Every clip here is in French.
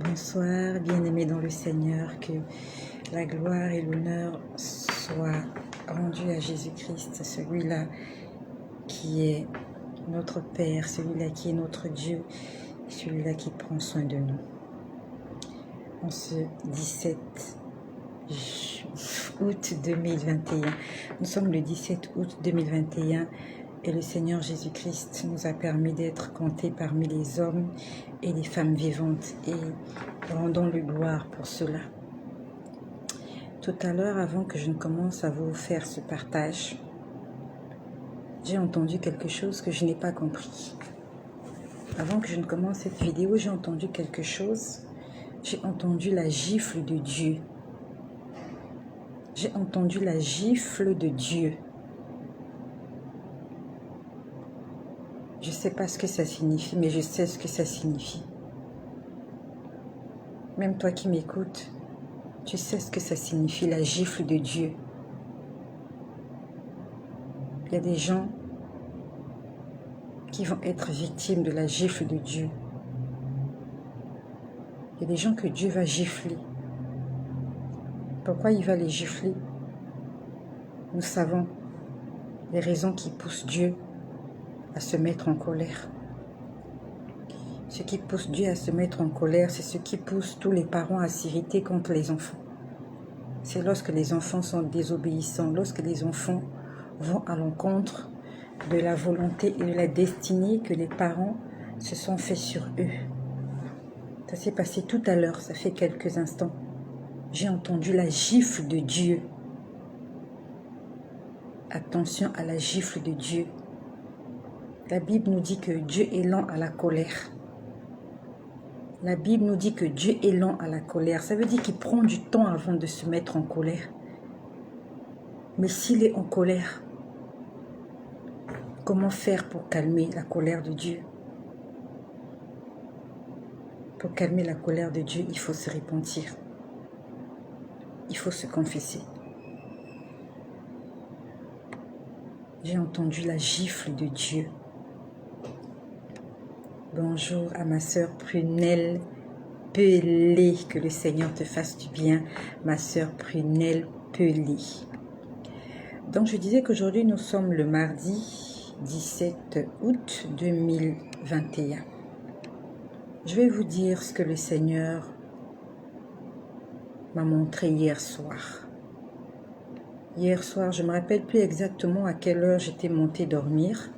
Bonsoir, bien-aimés dans le Seigneur, que la gloire et l'honneur soient rendus à Jésus-Christ, celui-là qui est notre Père, celui-là qui est notre Dieu, celui-là qui prend soin de nous. En ce 17 août 2021, nous sommes le 17 août 2021 et le Seigneur Jésus-Christ nous a permis d'être comptés parmi les hommes et les femmes vivantes et rendons-le gloire pour cela. Tout à l'heure, avant que je ne commence à vous faire ce partage, j'ai entendu quelque chose que je n'ai pas compris. Avant que je ne commence cette vidéo, j'ai entendu quelque chose. J'ai entendu la gifle de Dieu. J'ai entendu la gifle de Dieu. Je ne sais pas ce que ça signifie, mais je sais ce que ça signifie. Même toi qui m'écoutes, tu sais ce que ça signifie, la gifle de Dieu. Il y a des gens qui vont être victimes de la gifle de Dieu. Il y a des gens que Dieu va gifler. Pourquoi il va les gifler? Nous savons les raisons qui poussent Dieu à se mettre en colère. Ce qui pousse Dieu à se mettre en colère, c'est ce qui pousse tous les parents à s'irriter contre les enfants. C'est lorsque les enfants sont désobéissants, lorsque les enfants vont à l'encontre de la volonté et de la destinée que les parents se sont fait sur eux. Ça s'est passé tout à l'heure, ça fait quelques instants. J'ai entendu la gifle de Dieu. Attention à la gifle de Dieu. La Bible nous dit que Dieu est lent à la colère. La Bible nous dit que Dieu est lent à la colère. Ça veut dire qu'il prend du temps avant de se mettre en colère. Mais s'il est en colère, comment faire pour calmer la colère de Dieu? Pour calmer la colère de Dieu, il faut se repentir. Il faut se confesser. J'ai entendu la gifle de Dieu. Bonjour à ma sœur Prunelle Pelé. Que le Seigneur te fasse du bien, ma sœur Prunelle Pelé. Donc je disais qu'aujourd'hui nous sommes le mardi 17 août 2021. Je vais vous dire ce que le Seigneur m'a montré hier soir. Hier soir, je ne me rappelle plus exactement à quelle heure j'étais montée dormir.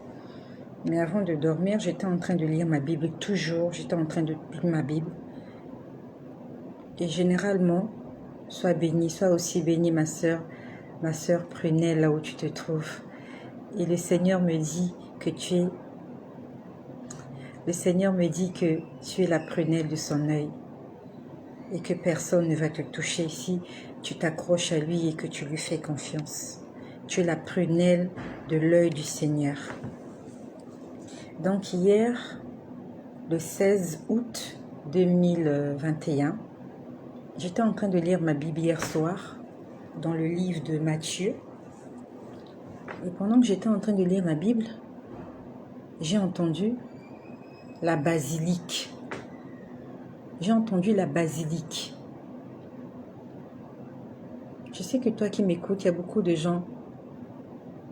Mais avant de dormir, j'étais en train de lire ma Bible. Toujours, j'étais en train de lire ma Bible. Et généralement, sois bénie, sois aussi bénie ma sœur Prunelle, là où tu te trouves. Et le Seigneur me dit que tu es... Le Seigneur me dit que tu es la prunelle de son œil. Et que personne ne va te toucher si tu t'accroches à lui et que tu lui fais confiance. Tu es la prunelle de l'œil du Seigneur. Donc hier, le 16 août 2021, j'étais en train de lire ma Bible hier soir, dans le livre de Matthieu. Et pendant que j'étais en train de lire ma Bible, j'ai entendu la basilique. J'ai entendu la basilique. Je sais que toi qui m'écoutes, il y a beaucoup de gens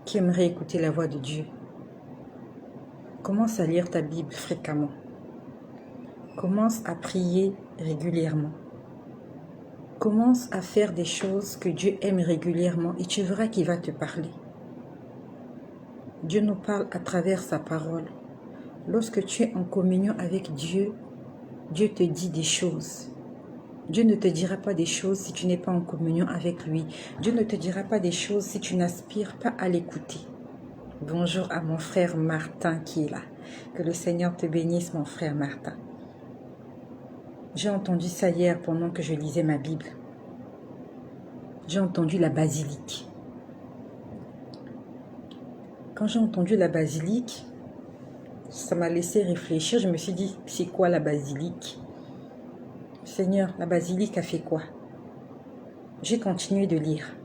qui aimeraient écouter la voix de Dieu. Commence à lire ta Bible fréquemment. Commence à prier régulièrement. Commence à faire des choses que Dieu aime régulièrement et tu verras qu'il va te parler. Dieu nous parle à travers sa parole. Lorsque tu es en communion avec Dieu, Dieu te dit des choses. Dieu ne te dira pas des choses si tu n'es pas en communion avec lui. Dieu ne te dira pas des choses si tu n'aspires pas à l'écouter. Bonjour à mon frère Martin qui est là. Que le Seigneur te bénisse, mon frère Martin. J'ai entendu ça hier pendant que je lisais ma Bible. J'ai entendu la basilique. Quand j'ai entendu la basilique, ça m'a laissé réfléchir. Je me suis dit, c'est quoi la basilique? Seigneur, la basilique a fait quoi? J'ai continué de lire.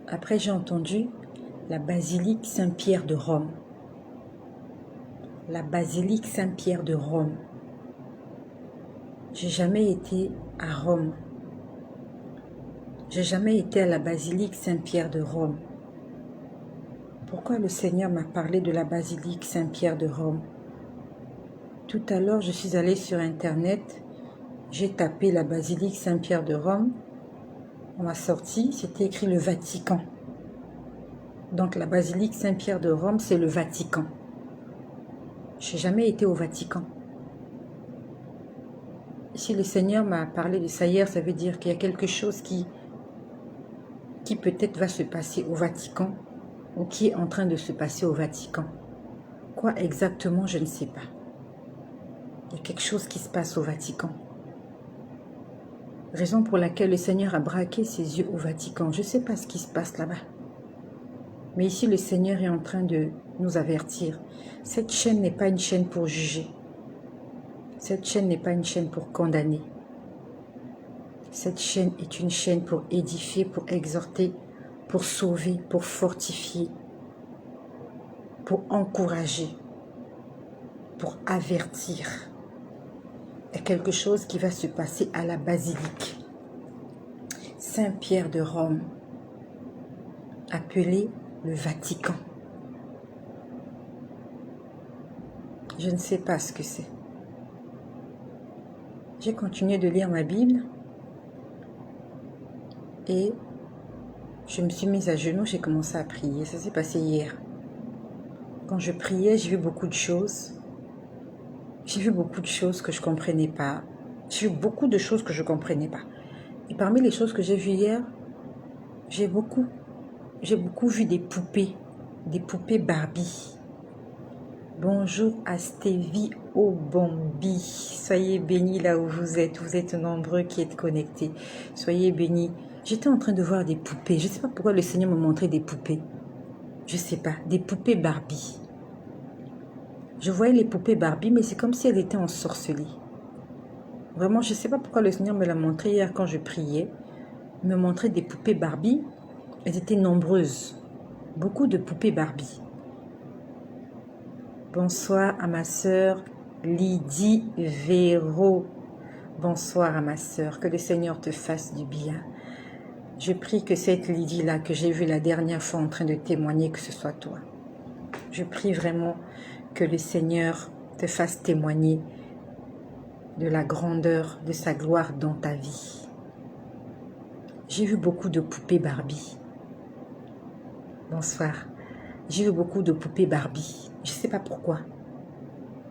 Après, j'ai entendu la basilique Saint-Pierre de Rome. La basilique Saint-Pierre de Rome. J'ai jamais été à Rome. J'ai jamais été à la basilique Saint-Pierre de Rome. Pourquoi le Seigneur m'a parlé de la basilique Saint-Pierre de Rome? Tout à l'heure, je suis allée sur Internet, j'ai tapé la basilique Saint-Pierre de Rome. On m'a sorti, c'était écrit le Vatican. Donc la basilique Saint-Pierre de Rome, c'est le Vatican. Je n'ai jamais été au Vatican. Si le Seigneur m'a parlé de ça hier, ça veut dire qu'il y a quelque chose qui peut-être va se passer au Vatican ou qui est en train de se passer au Vatican. Quoi exactement, je ne sais pas. Il y a quelque chose qui se passe au Vatican. Raison pour laquelle le Seigneur a braqué ses yeux au Vatican. Je ne sais pas ce qui se passe là-bas. Mais ici, le Seigneur est en train de nous avertir. Cette chaîne n'est pas une chaîne pour juger. Cette chaîne n'est pas une chaîne pour condamner. Cette chaîne est une chaîne pour édifier, pour exhorter, pour sauver, pour fortifier, pour encourager, pour avertir. Il y a quelque chose qui va se passer à la basilique Saint-Pierre de Rome, appelée le Vatican. Je ne sais pas ce que c'est. J'ai continué de lire ma Bible et je me suis mise à genoux, j'ai commencé à prier. Ça s'est passé hier. Quand je priais, j'ai vu beaucoup de choses. J'ai vu beaucoup de choses que je ne comprenais pas. J'ai vu beaucoup de choses que je ne comprenais pas. Et parmi les choses que j'ai vues hier, j'ai beaucoup vu des poupées Barbie. Bonjour à Stevie Obambi. Soyez bénis là où vous êtes nombreux qui êtes connectés. Soyez bénis. J'étais en train de voir des poupées. Je ne sais pas pourquoi le Seigneur me montrait des poupées. Je ne sais pas, des poupées Barbie. Je voyais les poupées Barbie, mais c'est comme si elles étaient ensorcelées. Vraiment, je ne sais pas pourquoi le Seigneur me l'a montré hier quand je priais. Il me montrait des poupées Barbie. Elles étaient nombreuses. Beaucoup de poupées Barbie. Bonsoir à ma sœur Lydie Véro. Bonsoir à ma sœur. Que le Seigneur te fasse du bien. Je prie que cette Lydie-là que j'ai vue la dernière fois en train de témoigner, que ce soit toi. Je prie vraiment que le Seigneur te fasse témoigner de la grandeur de sa gloire dans ta vie. J'ai vu beaucoup de poupées Barbie. Bonsoir. J'ai vu beaucoup de poupées Barbie. Je ne sais pas pourquoi.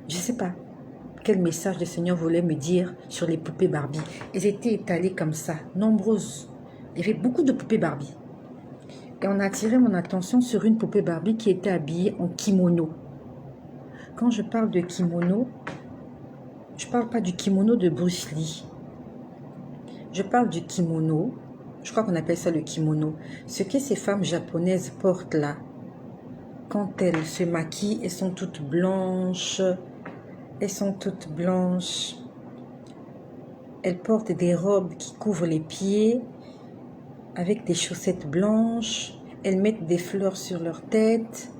Je ne sais pas quel message le Seigneur voulait me dire sur les poupées Barbie. Elles étaient étalées comme ça, nombreuses. Il y avait beaucoup de poupées Barbie. Et on a attiré mon attention sur une poupée Barbie qui était habillée en kimono. Quand je parle de kimono, je ne parle pas du kimono de Bruce Lee. Je parle du kimono, je crois qu'on appelle ça le kimono. Ce que ces femmes japonaises portent là, quand elles se maquillent, elles sont toutes blanches. Elles sont toutes blanches. Elles portent des robes qui couvrent les pieds avec des chaussettes blanches. Elles mettent des fleurs sur leur tête.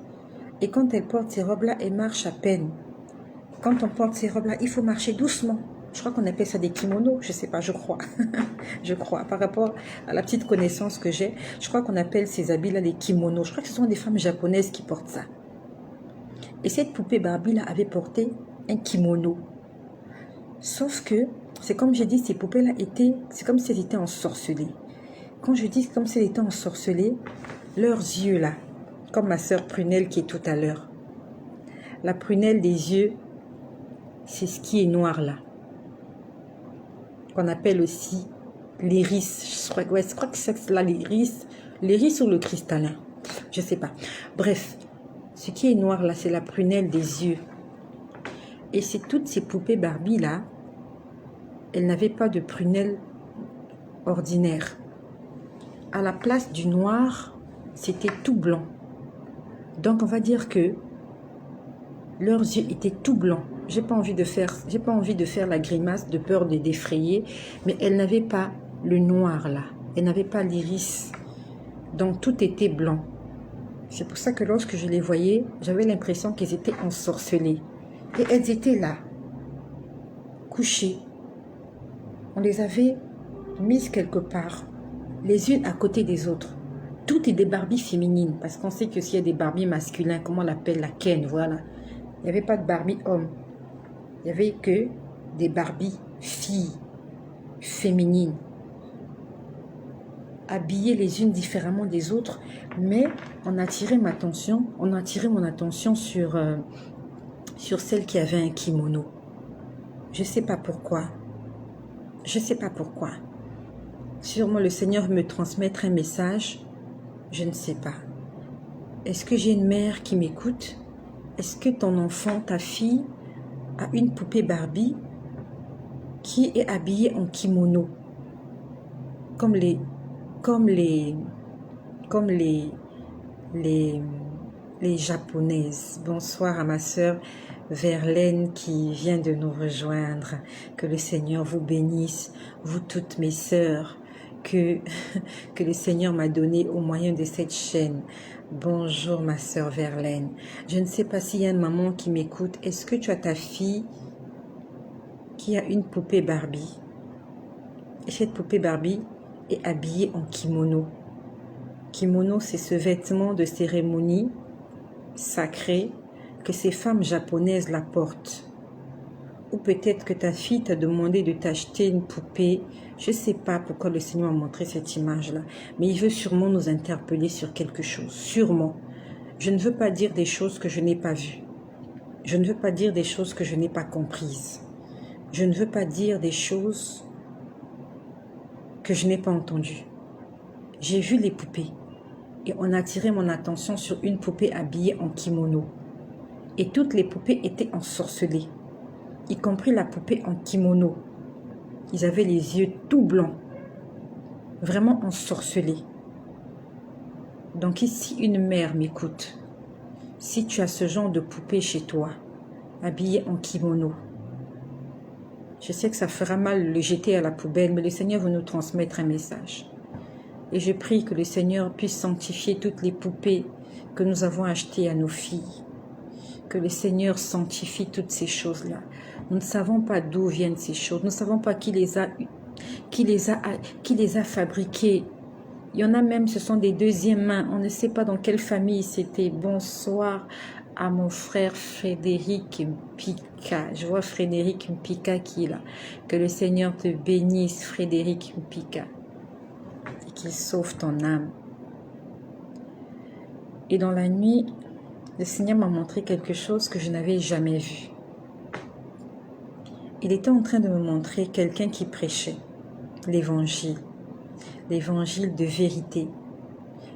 Et quand elles portent ces robes-là, elles marchent à peine. Quand on porte ces robes-là, il faut marcher doucement. Je crois qu'on appelle ça des kimonos. Je ne sais pas, je crois. Je crois. Par rapport à la petite connaissance que j'ai, je crois qu'on appelle ces habits-là des kimonos. Je crois que ce sont des femmes japonaises qui portent ça. Et cette poupée Barbie-là avait porté un kimono. Sauf que, c'est comme j'ai dit, ces poupées-là c'est comme si elles étaient ensorcelées. Quand je dis comme si elles étaient ensorcelées, leurs yeux là, comme ma sœur Prunelle qui est tout à l'heure. La prunelle des yeux, c'est ce qui est noir là. Qu'on appelle aussi l'iris. Je crois que c'est là l'iris. L'iris ou le cristallin. Je ne sais pas. Bref, ce qui est noir là, c'est la prunelle des yeux. Et c'est toutes ces poupées Barbie là, elles n'avaient pas de prunelle ordinaire. À la place du noir, c'était tout blanc. Donc on va dire que leurs yeux étaient tout blancs. J'ai pas envie de faire la grimace de peur de défrayer, mais elles n'avaient pas le noir là. Elles n'avaient pas l'iris. Donc tout était blanc. C'est pour ça que lorsque je les voyais, j'avais l'impression qu'elles étaient ensorcelées. Et elles étaient là, couchées. On les avait mises quelque part, les unes à côté des autres. Tout est des Barbies féminines, parce qu'on sait que s'il y a des Barbies masculins, comment on l'appelle, la Ken, voilà. Il n'y avait pas de Barbie homme. Il n'y avait que des Barbies filles, féminines, habillées les unes différemment des autres, mais on a attiré mon attention sur celle qui avait un kimono. Je ne sais pas pourquoi. Je ne sais pas pourquoi. Sûrement le Seigneur me transmettre un message. Je ne sais pas. Est-ce que j'ai une mère qui m'écoute? Est-ce que ton enfant, ta fille, a une poupée Barbie qui est habillée en kimono? Comme les japonaises. Bonsoir à ma sœur Verlaine qui vient de nous rejoindre. Que le Seigneur vous bénisse, vous toutes mes sœurs, que le Seigneur m'a donné au moyen de cette chaîne. Bonjour ma sœur Verlaine. Je ne sais pas s'il y a une maman qui m'écoute. Est-ce que tu as ta fille qui a une poupée Barbie? Et cette poupée Barbie est habillée en kimono. Kimono, c'est ce vêtement de cérémonie sacré que ces femmes japonaises la portent. Ou peut-être que ta fille t'a demandé de t'acheter une poupée. Je ne sais pas pourquoi le Seigneur m'a montré cette image-là. Mais il veut sûrement nous interpeller sur quelque chose. Sûrement. Je ne veux pas dire des choses que je n'ai pas vues. Je ne veux pas dire des choses que je n'ai pas comprises. Je ne veux pas dire des choses que je n'ai pas entendues. J'ai vu les poupées. Et on a attiré mon attention sur une poupée habillée en kimono. Et toutes les poupées étaient ensorcelées, y compris la poupée en kimono. Ils avaient les yeux tout blancs, vraiment ensorcelés. Donc ici, une mère m'écoute. Si tu as ce genre de poupée chez toi, habillée en kimono, je sais que ça fera mal de le jeter à la poubelle, mais le Seigneur veut nous transmettre un message. Et je prie que le Seigneur puisse sanctifier toutes les poupées que nous avons achetées à nos filles. Que le Seigneur sanctifie toutes ces choses-là. Nous ne savons pas d'où viennent ces choses. Nous ne savons pas qui les a fabriquées. Il y en a même, ce sont des deuxièmes mains. On ne sait pas dans quelle famille c'était. Bonsoir à mon frère Frédéric Mpika. Je vois Frédéric Mpika qui est là. Que le Seigneur te bénisse, Frédéric Mpika. Et qu'il sauve ton âme. Et dans la nuit, le Seigneur m'a montré quelque chose que je n'avais jamais vu. Il était en train de me montrer quelqu'un qui prêchait l'évangile de vérité,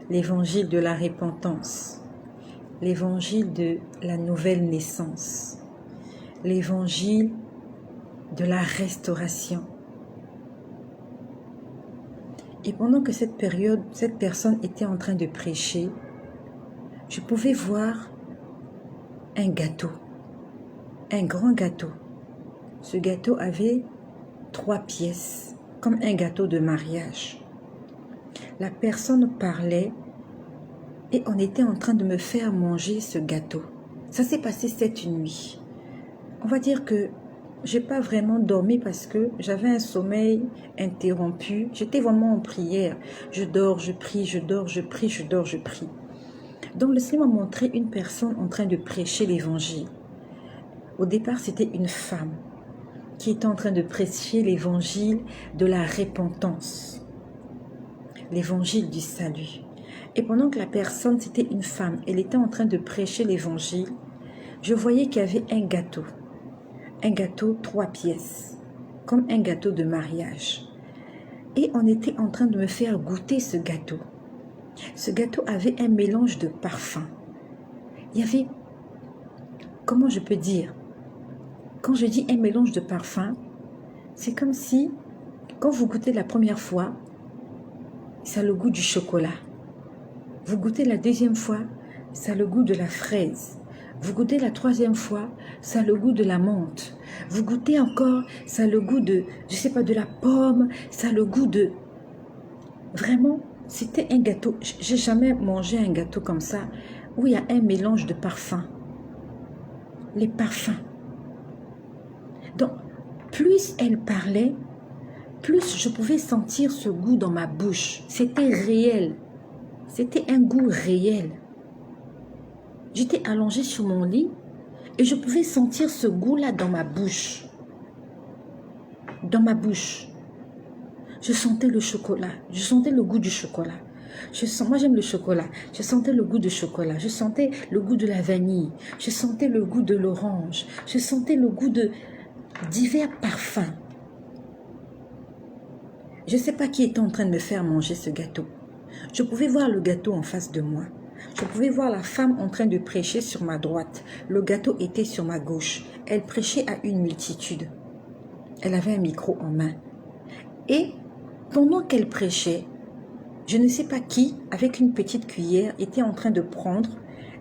l'évangile de la repentance, l'évangile de la nouvelle naissance, l'évangile de la restauration. Et pendant que cette personne était en train de prêcher, je pouvais voir un gâteau, un grand gâteau. Ce gâteau avait 3 pièces, comme un gâteau de mariage. La personne parlait et on était en train de me faire manger ce gâteau. Ça s'est passé cette nuit. On va dire que je n'ai pas vraiment dormi parce que j'avais un sommeil interrompu. J'étais vraiment en prière. Je dors, je prie, je dors, je prie, je dors, je prie. Donc le Seigneur m'a montré une personne en train de prêcher l'évangile. Au départ, c'était une femme qui était en train de prêcher l'évangile de la repentance, l'évangile du salut. Et pendant que la personne, c'était une femme, elle était en train de prêcher l'évangile, je voyais qu'il y avait un gâteau 3 pièces, comme un gâteau de mariage. Et on était en train de me faire goûter ce gâteau. Ce gâteau avait un mélange de parfums. Il y avait, comment je peux dire, quand je dis un mélange de parfums, c'est comme si, quand vous goûtez la première fois, ça a le goût du chocolat. Vous goûtez la deuxième fois, ça a le goût de la fraise. Vous goûtez la troisième fois, ça a le goût de la menthe. Vous goûtez encore, ça a le goût de, je sais pas, de la pomme, ça a le goût de... Vraiment, c'était un gâteau. J'ai jamais mangé un gâteau comme ça, où il y a un mélange de parfums. Les parfums. Donc, plus elle parlait, plus je pouvais sentir ce goût dans ma bouche. C'était réel. C'était un goût réel. J'étais allongée sur mon lit et je pouvais sentir ce goût-là dans ma bouche. Dans ma bouche. Je sentais le chocolat. Je sentais le goût du chocolat. Moi, j'aime le chocolat. Je sentais le goût du chocolat. Je sentais le goût de la vanille. Je sentais le goût de l'orange. Je sentais le goût de divers parfums. Je ne sais pas qui était en train de me faire manger ce gâteau. Je pouvais voir le gâteau en face de moi. Je pouvais voir la femme en train de prêcher sur ma droite. Le gâteau était sur ma gauche. Elle prêchait à une multitude. Elle avait un micro en main. Et pendant qu'elle prêchait, je ne sais pas qui, avec une petite cuillère, était en train de prendre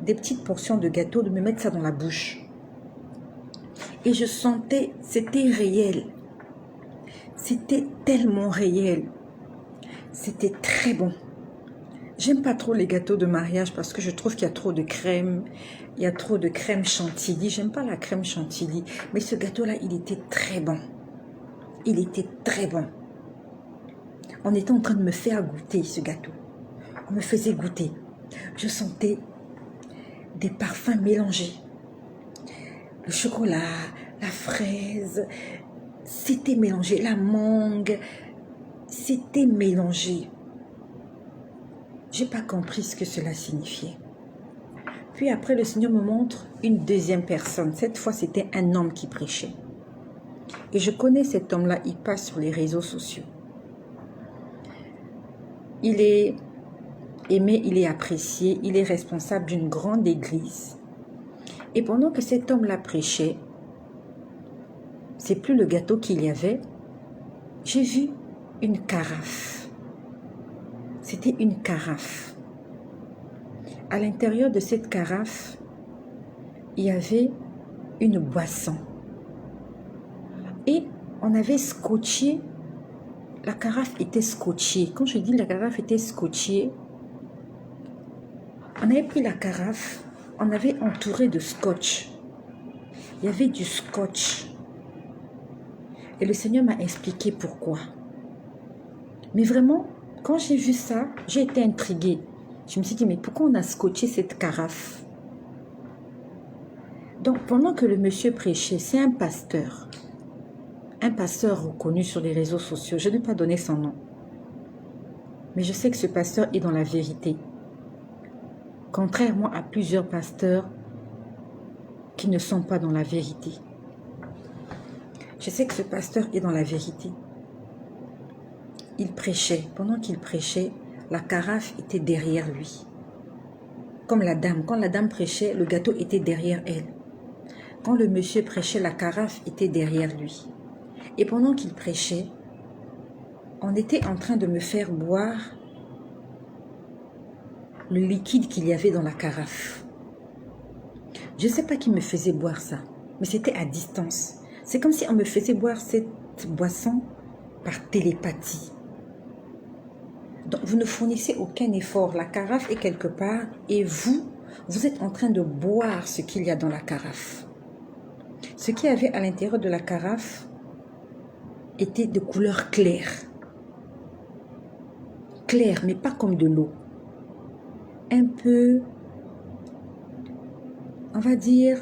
des petites portions de gâteau, de me mettre ça dans la bouche. Et je sentais, c'était réel. C'était tellement réel. C'était très bon. J'aime pas trop les gâteaux de mariage parce que je trouve qu'il y a trop de crème. Il y a trop de crème chantilly. J'aime pas la crème chantilly. Mais ce gâteau-là, il était très bon. Il était très bon. On était en train de me faire goûter ce gâteau. On me faisait goûter. Je sentais des parfums mélangés. Le chocolat, la fraise, c'était mélangé. La mangue, c'était mélangé. J'ai pas compris ce que cela signifiait. Puis après, le Seigneur me montre une deuxième personne. Cette fois, c'était un homme qui prêchait. Et je connais cet homme-là, il passe sur les réseaux sociaux. Il est aimé, il est apprécié, il est responsable d'une grande église. Et pendant que cet homme-là prêchait, c'est plus le gâteau qu'il y avait, j'ai vu une carafe. C'était une carafe. À l'intérieur de cette carafe, il y avait une boisson. Et on avait scotché, la carafe était scotchée. Quand je dis la carafe était scotchée, on avait pris la carafe, on avait entouré de scotch. Il y avait du scotch. Et le Seigneur m'a expliqué pourquoi. Mais vraiment, quand j'ai vu ça, j'ai été intriguée. Je me suis dit, mais pourquoi on a scotché cette carafe? Donc, pendant que le monsieur prêchait, c'est un pasteur reconnu sur les réseaux sociaux. Je ne vais pas donner son nom. Mais je sais que ce pasteur est dans la vérité. Contrairement à plusieurs pasteurs qui ne sont pas dans la vérité. Je sais que ce pasteur est dans la vérité. Il prêchait. Pendant qu'il prêchait, la carafe était derrière lui. Comme la dame. Quand la dame prêchait, le gâteau était derrière elle. Quand le monsieur prêchait, la carafe était derrière lui. Et pendant qu'il prêchait, on était en train de me faire boire le liquide qu'il y avait dans la carafe. Je ne sais pas qui me faisait boire ça, mais c'était à distance. C'est comme si on me faisait boire cette boisson par télépathie. Donc, vous ne fournissez aucun effort. La carafe est quelque part et vous êtes en train de boire ce qu'il y a dans la carafe. Ce qu'il y avait à l'intérieur de la carafe était de couleur claire. Claire, mais pas comme de l'eau. Un peu, on va dire,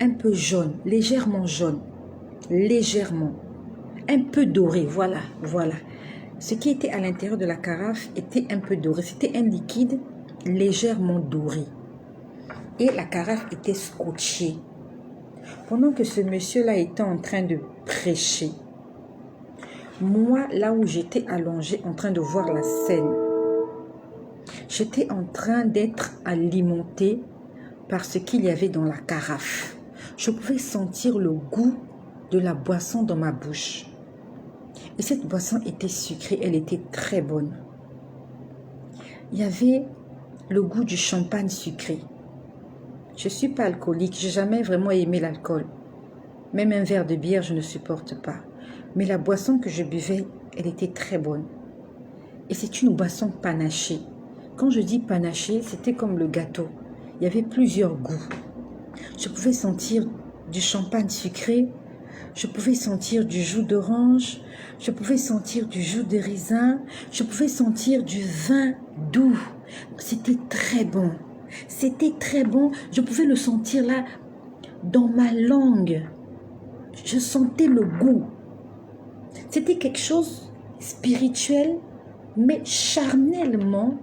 un peu jaune, légèrement jaune. Légèrement. Un peu doré, voilà. Ce qui était à l'intérieur de la carafe était un peu doré. C'était un liquide légèrement doré. Et la carafe était scotchée. Pendant que ce monsieur-là était en train de prêcher, moi, là où j'étais allongée, en train de voir la scène, j'étais en train d'être alimentée par ce qu'il y avait dans la carafe. Je pouvais sentir le goût de la boisson dans ma bouche. Et cette boisson était sucrée, elle était très bonne. Il y avait le goût du champagne sucré. Je ne suis pas alcoolique, je n'ai jamais vraiment aimé l'alcool. Même un verre de bière, je ne supporte pas. Mais la boisson que je buvais, elle était très bonne. Et c'est une boisson panachée. Quand je dis panachée, c'était comme le gâteau. Il y avait plusieurs goûts. Je pouvais sentir du champagne sucré. Je pouvais sentir du jus d'orange, je pouvais sentir du jus de raisin, je pouvais sentir du vin doux. C'était très bon. C'était très bon. Je pouvais le sentir là dans ma langue. Je sentais le goût. C'était quelque chose de spirituel, mais charnellement,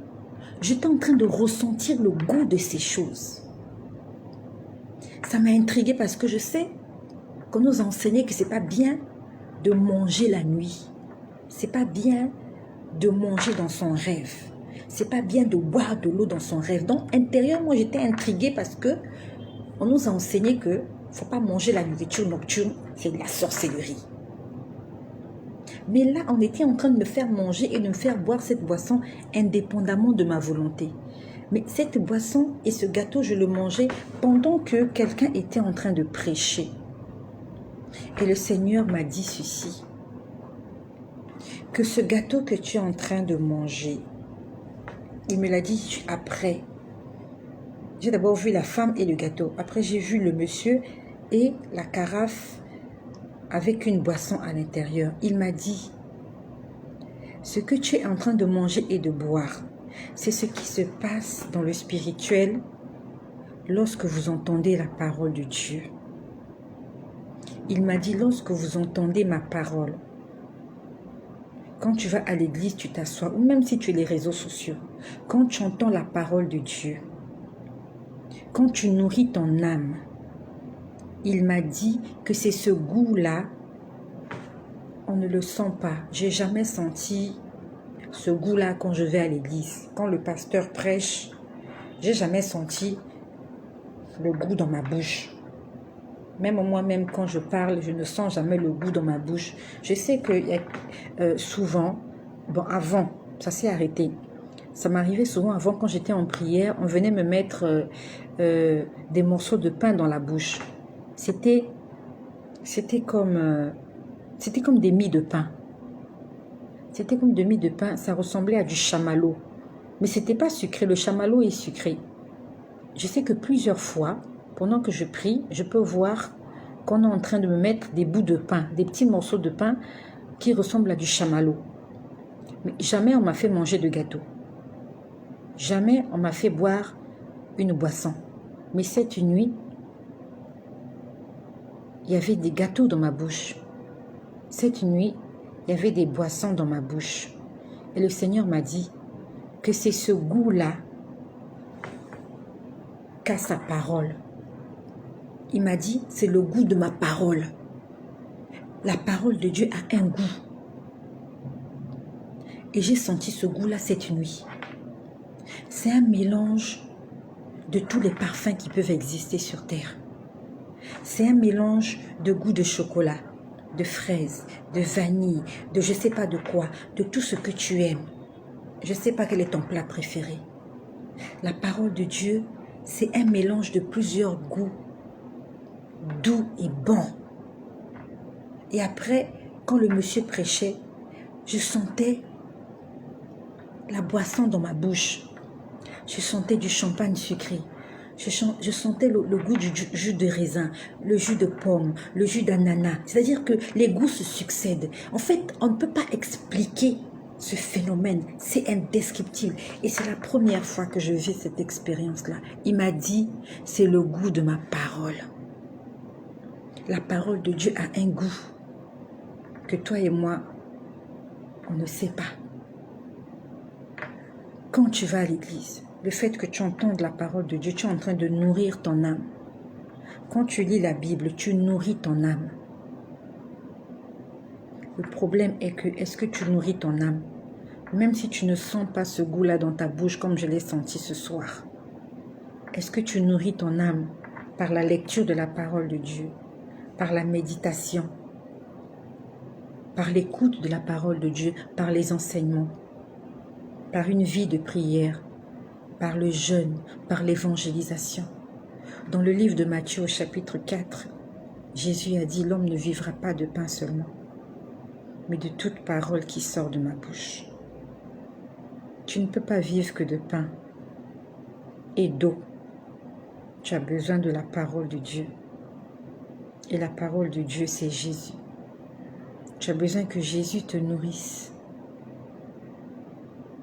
j'étais en train de ressentir le goût de ces choses. Ça m'a intriguée parce que je sais qu'on nous a enseigné que c'est pas bien de manger la nuit. C'est pas bien de manger dans son rêve. C'est pas bien de boire de l'eau dans son rêve. Donc, intérieurement, j'étais intriguée parce que on nous a enseigné que faut pas manger la nourriture nocturne, c'est de la sorcellerie. Mais là, on était en train de me faire manger et de me faire boire cette boisson indépendamment de ma volonté. Mais cette boisson et ce gâteau, je le mangeais pendant que quelqu'un était en train de prêcher. Et le Seigneur m'a dit ceci, que ce gâteau que tu es en train de manger, il me l'a dit après. J'ai d'abord vu la femme et le gâteau. Après, j'ai vu le monsieur et la carafe avec une boisson à l'intérieur. Il m'a dit, ce que tu es en train de manger et de boire, c'est ce qui se passe dans le spirituel lorsque vous entendez la parole de Dieu. Il m'a dit, lorsque vous entendez ma parole, quand tu vas à l'église, tu t'assois, ou même si tu es les réseaux sociaux, quand tu entends la parole de Dieu, quand tu nourris ton âme, il m'a dit que c'est ce goût-là, on ne le sent pas. J'ai jamais senti ce goût-là quand je vais à l'église. Quand le pasteur prêche, j'ai jamais senti le goût dans ma bouche. Même moi-même, quand je parle, je ne sens jamais le goût dans ma bouche. Je sais que souvent, bon, avant, ça s'est arrêté. Ça m'arrivait souvent avant, quand j'étais en prière, on venait me mettre des morceaux de pain dans la bouche. C'était comme des mie de pain. C'était comme des mie de pain, ça ressemblait à du chamallow. Mais c'était pas sucré, le chamallow est sucré. Je sais que plusieurs fois, pendant que je prie, je peux voir qu'on est en train de me mettre des bouts de pain, des petits morceaux de pain qui ressemblent à du chamallow. Mais jamais on m'a fait manger de gâteau. Jamais on m'a fait boire une boisson. Mais cette nuit, il y avait des gâteaux dans ma bouche. Cette nuit, il y avait des boissons dans ma bouche. Et le Seigneur m'a dit que c'est ce goût-là qu'a sa parole. Il m'a dit, c'est le goût de ma parole. La parole de Dieu a un goût. Et j'ai senti ce goût-là cette nuit. C'est un mélange de tous les parfums qui peuvent exister sur terre. C'est un mélange de goût de chocolat, de fraises, de vanille, de je ne sais pas de quoi, de tout ce que tu aimes. Je ne sais pas quel est ton plat préféré. La parole de Dieu, c'est un mélange de plusieurs goûts, doux et bons. Et après, quand le monsieur prêchait, je sentais la boisson dans ma bouche. Je sentais du champagne sucré. Je sentais le goût du jus de raisin, le jus de pomme, le jus d'ananas. C'est-à-dire que les goûts se succèdent. En fait, on ne peut pas expliquer ce phénomène. C'est indescriptible. Et c'est la première fois que je vis cette expérience-là. Il m'a dit, c'est le goût de ma parole. La parole de Dieu a un goût que toi et moi, on ne sait pas. Quand tu vas à l'église, le fait que tu entendes la parole de Dieu, tu es en train de nourrir ton âme. Quand tu lis la Bible, tu nourris ton âme. Le problème est que, est-ce que tu nourris ton âme? Même si tu ne sens pas ce goût-là dans ta bouche comme je l'ai senti ce soir. Est-ce que tu nourris ton âme par la lecture de la parole de Dieu, par la méditation, par l'écoute de la parole de Dieu, par les enseignements, par une vie de prière, par le jeûne, par l'évangélisation. Dans le livre de Matthieu au chapitre 4, Jésus a dit, l'homme ne vivra pas de pain seulement, mais de toute parole qui sort de ma bouche. Tu ne peux pas vivre que de pain et d'eau. Tu as besoin de la parole de Dieu. Et la parole de Dieu, c'est Jésus. Tu as besoin que Jésus te nourrisse.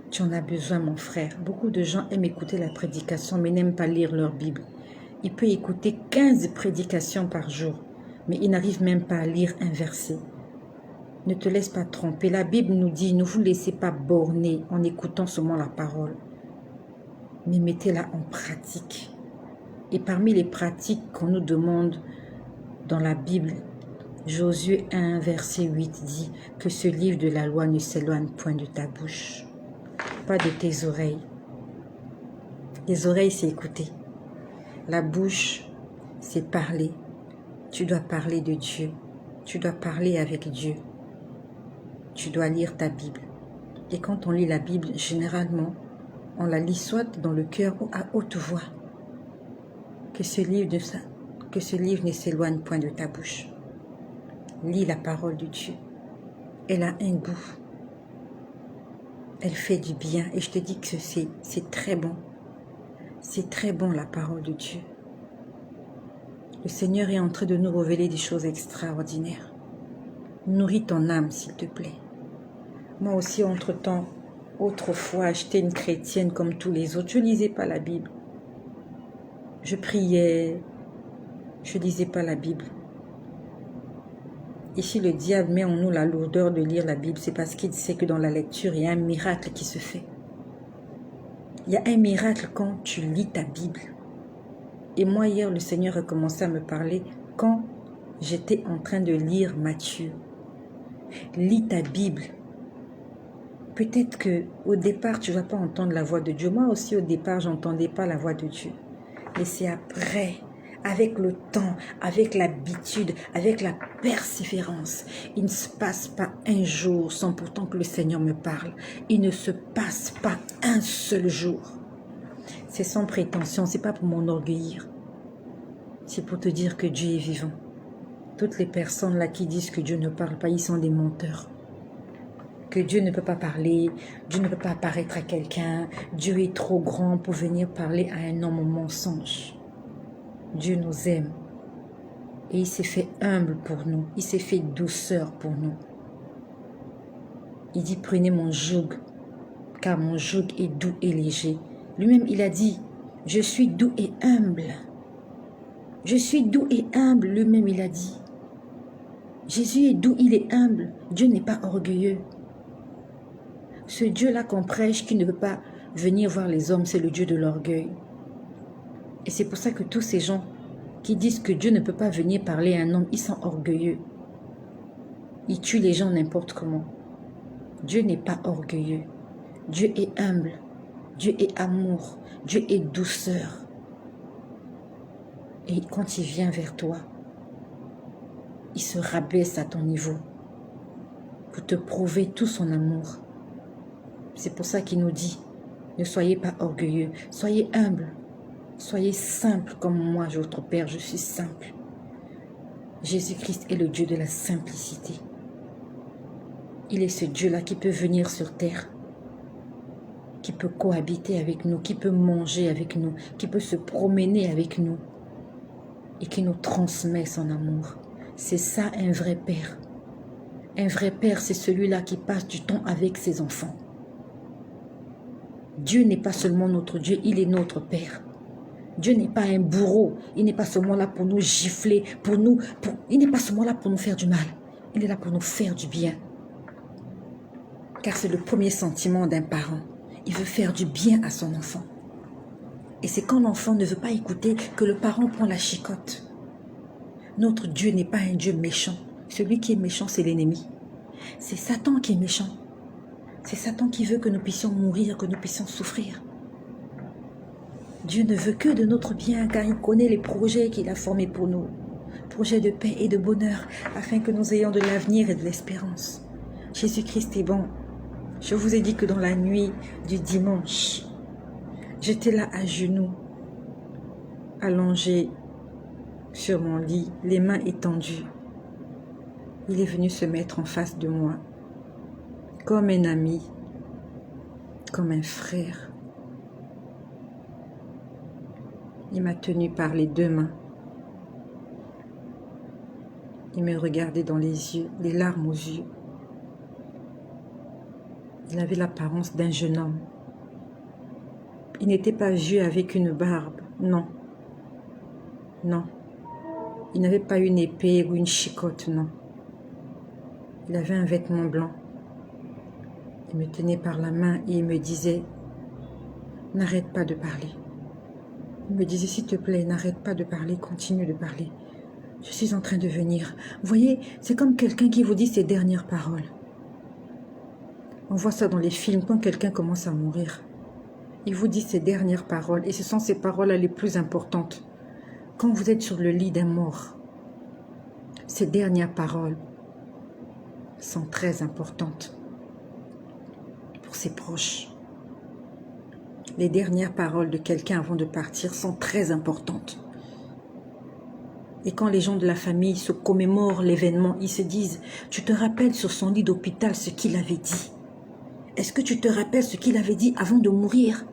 Tu en as besoin, mon frère. Beaucoup de gens aiment écouter la prédication, mais n'aiment pas lire leur Bible. Ils peuvent écouter 15 prédications par jour, mais ils n'arrivent même pas à lire un verset. Ne te laisse pas tromper. La Bible nous dit, ne vous laissez pas borner en écoutant seulement la parole, mais mettez-la en pratique. Et parmi les pratiques qu'on nous demande dans la Bible, Josué 1, verset 8 dit que ce livre de la loi ne s'éloigne point de ta bouche, pas de tes oreilles. Les oreilles, c'est écouter. La bouche, c'est parler. Tu dois parler de Dieu. Tu dois parler avec Dieu. Tu dois lire ta Bible. Et quand on lit la Bible, généralement, on la lit soit dans le cœur ou à haute voix. Que ce livre ne s'éloigne point de ta bouche. Lis la parole de Dieu. Elle a un goût. Elle fait du bien. Et je te dis que c'est très bon. C'est très bon la parole de Dieu. Le Seigneur est en train de nous révéler des choses extraordinaires. Nourris ton âme, s'il te plaît. Moi aussi, entre-temps, autrefois, j'étais une chrétienne comme tous les autres. Je ne lisais pas la Bible. Je priais. Je ne lisais pas la Bible. Et si le diable met en nous la lourdeur de lire la Bible, c'est parce qu'il sait que dans la lecture, il y a un miracle qui se fait. Il y a un miracle quand tu lis ta Bible. Et moi, hier, le Seigneur a commencé à me parler quand j'étais en train de lire Matthieu. Lis ta Bible. Peut-être qu'au départ, tu ne vas pas entendre la voix de Dieu. Moi aussi, au départ, je n'entendais pas la voix de Dieu. Mais c'est après, avec le temps, avec l'habitude, avec la persévérance. Il ne se passe pas un jour sans pourtant que le Seigneur me parle. Il ne se passe pas un seul jour. C'est sans prétention, ce n'est pas pour m'enorgueillir. C'est pour te dire que Dieu est vivant. Toutes les personnes là qui disent que Dieu ne parle pas, ils sont des menteurs. Que Dieu ne peut pas parler, Dieu ne peut pas apparaître à quelqu'un, Dieu est trop grand pour venir parler à un homme au mensonge. Dieu nous aime et il s'est fait humble pour nous, il s'est fait douceur pour nous. Il dit prenez mon joug, car mon joug est doux et léger. Lui-même il a dit je suis doux et humble. Je suis doux et humble, lui-même il a dit. Jésus est doux, il est humble, Dieu n'est pas orgueilleux. Ce Dieu-là qu'on prêche, qui ne veut pas venir voir les hommes, c'est le Dieu de l'orgueil. Et c'est pour ça que tous ces gens qui disent que Dieu ne peut pas venir parler à un homme, ils sont orgueilleux. Ils tuent les gens n'importe comment. Dieu n'est pas orgueilleux. Dieu est humble. Dieu est amour. Dieu est douceur. Et quand il vient vers toi, il se rabaisse à ton niveau pour te prouver tout son amour. C'est pour ça qu'il nous dit, ne soyez pas orgueilleux, soyez humbles, soyez simples comme moi, votre Père, je suis simple. Jésus-Christ est le Dieu de la simplicité. Il est ce Dieu-là qui peut venir sur terre, qui peut cohabiter avec nous, qui peut manger avec nous, qui peut se promener avec nous et qui nous transmet son amour. C'est ça un vrai Père. Un vrai Père, c'est celui-là qui passe du temps avec ses enfants. Dieu n'est pas seulement notre Dieu, il est notre Père. Dieu n'est pas un bourreau, il n'est pas seulement là pour nous gifler, il n'est pas seulement là pour nous faire du mal, il est là pour nous faire du bien. Car c'est le premier sentiment d'un parent, il veut faire du bien à son enfant. Et c'est quand l'enfant ne veut pas écouter que le parent prend la chicotte. Notre Dieu n'est pas un Dieu méchant, celui qui est méchant c'est l'ennemi. C'est Satan qui est méchant. C'est Satan qui veut que nous puissions mourir, que nous puissions souffrir. Dieu ne veut que de notre bien, car il connaît les projets qu'il a formés pour nous. Projets de paix et de bonheur, afin que nous ayons de l'avenir et de l'espérance. Jésus-Christ est bon. Je vous ai dit que dans la nuit du dimanche, j'étais là à genoux, allongée sur mon lit, les mains étendues. Il est venu se mettre en face de moi, comme un ami, comme un frère. Il m'a tenu par les deux mains. Il me regardait dans les yeux, les larmes aux yeux. Il avait l'apparence d'un jeune homme. Il n'était pas vieux avec une barbe, non. Non. Il n'avait pas une épée ou une chicotte, non. Il avait un vêtement blanc. Il me tenait par la main et il me disait, n'arrête pas de parler. Il me disait, s'il te plaît, n'arrête pas de parler, continue de parler. Je suis en train de venir. Vous voyez, c'est comme quelqu'un qui vous dit ses dernières paroles. On voit ça dans les films, quand quelqu'un commence à mourir. Il vous dit ses dernières paroles, et ce sont ces paroles-là les plus importantes. Quand vous êtes sur le lit d'un mort, ces dernières paroles sont très importantes pour ses proches. Les dernières paroles de quelqu'un avant de partir sont très importantes. Et quand les gens de la famille se commémorent l'événement, ils se disent, tu te rappelles sur son lit d'hôpital ce qu'il avait dit? Est-ce que tu te rappelles ce qu'il avait dit avant de mourir?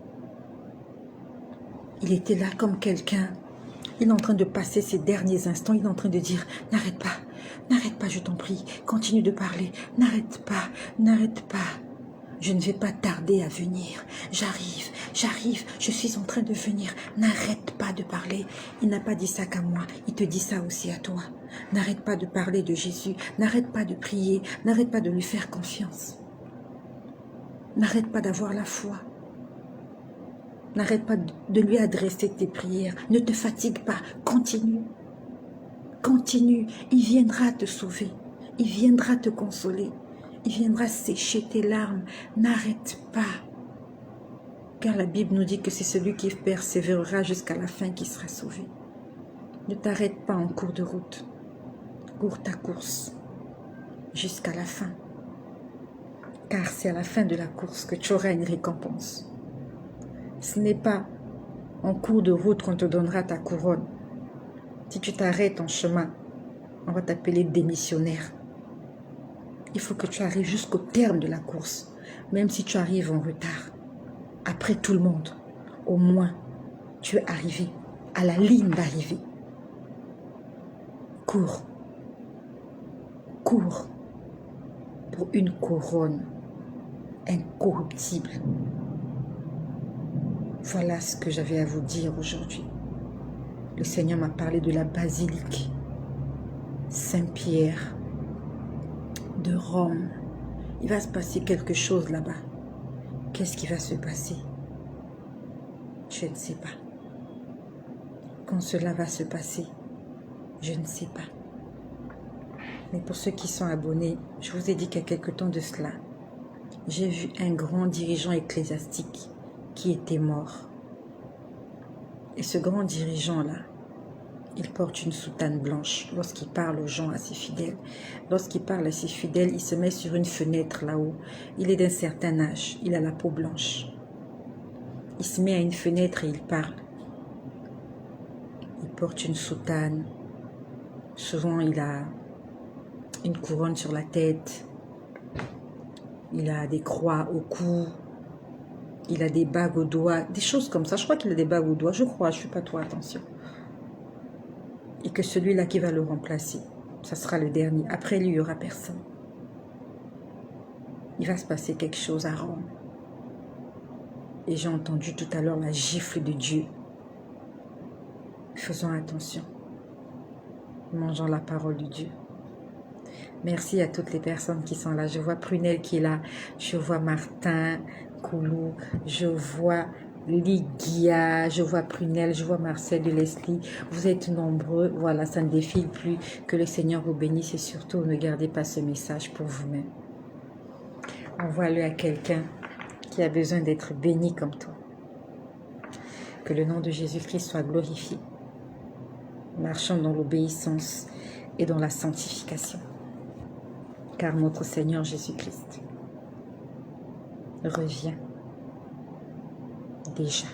Il était là comme quelqu'un. Il est en train de passer ses derniers instants. Il est en train de dire, n'arrête pas, je t'en prie. Continue de parler. N'arrête pas, n'arrête pas. Je ne vais pas tarder à venir. J'arrive, je suis en train de venir. N'arrête pas de parler. Il n'a pas dit ça qu'à moi. Il te dit ça aussi à toi. N'arrête pas de parler de Jésus. N'arrête pas de prier. N'arrête pas de lui faire confiance. N'arrête pas d'avoir la foi. N'arrête pas de lui adresser tes prières. Ne te fatigue pas. Continue. Continue. Il viendra te sauver. Il viendra te consoler. Il viendra sécher tes larmes. N'arrête pas. Car la Bible nous dit que c'est celui qui persévérera jusqu'à la fin qui sera sauvé. Ne t'arrête pas en cours de route. Cours ta course jusqu'à la fin. Car c'est à la fin de la course que tu auras une récompense. Ce n'est pas en cours de route qu'on te donnera ta couronne. Si tu t'arrêtes en chemin, on va t'appeler démissionnaire. Il faut que tu arrives jusqu'au terme de la course, même si tu arrives en retard. Après tout le monde, au moins, tu es arrivé à la ligne d'arrivée. Cours. Cours pour une couronne incorruptible. Voilà ce que j'avais à vous dire aujourd'hui. Le Seigneur m'a parlé de la basilique Saint-Pierre de Rome. Il va se passer quelque chose là-bas. Qu'est-ce qui va se passer? Je ne sais pas. Quand cela va se passer, je ne sais pas. Mais pour ceux qui sont abonnés, je vous ai dit qu'il y a quelque temps de cela, j'ai vu un grand dirigeant ecclésiastique qui était mort. Et ce grand dirigeant-là, il porte une soutane blanche lorsqu'il parle aux gens, à ses fidèles. Lorsqu'il parle à ses fidèles, il se met sur une fenêtre là-haut. Il est d'un certain âge, il a la peau blanche. Il se met à une fenêtre et il parle. Il porte une soutane. Souvent, il a une couronne sur la tête. Il a des croix au cou. Il a des bagues aux doigts. Des choses comme ça. Je crois qu'il a des bagues aux doigts. Je crois, je ne fais pas trop attention. Et que celui-là qui va le remplacer, ça sera le dernier. Après lui, il n'y aura personne. Il va se passer quelque chose à Rome. Et j'ai entendu tout à l'heure la gifle de Dieu. Faisons attention. Mangeons la parole de Dieu. Merci à toutes les personnes qui sont là. Je vois Prunelle qui est là. Je vois Martin Koulou. Je vois Ligia. Je vois Prunelle. Je vois Marcel de Leslie. Vous êtes nombreux. Voilà, ça ne défile plus. Que le Seigneur vous bénisse et surtout ne gardez pas ce message pour vous-même. Envoie-le à quelqu'un qui a besoin d'être béni comme toi. Que le nom de Jésus-Christ soit glorifié. Marchons dans l'obéissance et dans la sanctification. Car notre Seigneur Jésus-Christ revient déjà.